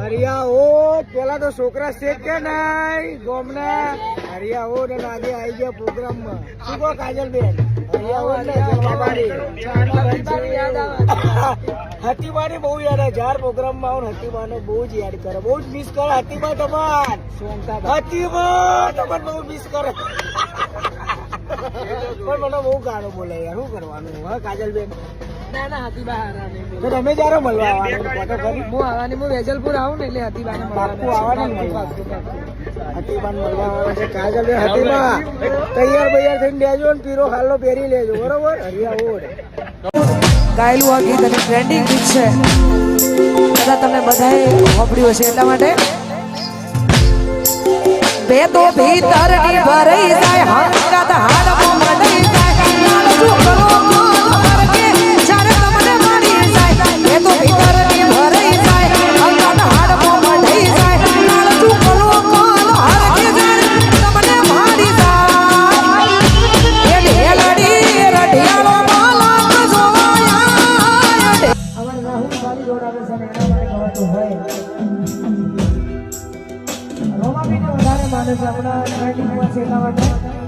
હરિયા ઓ પેલા તો છોકરા શેક કે નહીં ગોમના હરિયા ઓ ને આજે આવી ગયા પ્રોગ્રામમાં શું કહો કાજલબેન હરિયા ઓ ને હતીબાની બહુ યાદ આવે જાર પ્રોગ્રામમાં આવું હતીબાને બહુ જ યાદ કરે બહુ જ મિસ કરે હતીબા તમાર હતીબા તમાર બહુ મિસ કરે પણ મને બહુ ગાળો બોલે યાર શું કરવાનું હા કાજલબેન ના ના હતીબા હારા નહીં તો તમે જ્યારે મળવા આવવાનું ફોટો કરી હું આવવાની હું વેજલપુર આવું ને એટલે હતીબાને પાક્કું આવવાનું હતીબાને મળવા આવવાનું છે કાજલબેન હતીબા તૈયાર બૈયાર થઈને લેજો ને પીરો હાલો પહેરી લેજો બરોબર હરિયા ઓડ ગાયેલું આ ગીત અને ટ્રેન્ડિંગ ગીત છે કદાચ તમે બધાએ સાંભળ્યું હશે એટલા માટે બે તો ભીતરની ભરાઈ જાય હંકાત હાડમાં મંડાઈ જાય લાલચું કરો કે જ્યારે તમને મળી જાય બે તો ભીતરની ભરાઈ જાય હંકાત હાડમાં મંડાઈ જાય લાલચું કરો હર કે જ્યારે તમને મળી જાય એ ઢેલડી રઢિયાળો માલા જોવાયા અમાર રાહુલ વાલી જોડાવે છે ને એના માટે ગવાતું હોય રોમા બીને વધારે માને છે આપણા ટ્રેન્ડિંગમાં છે એટલા માટે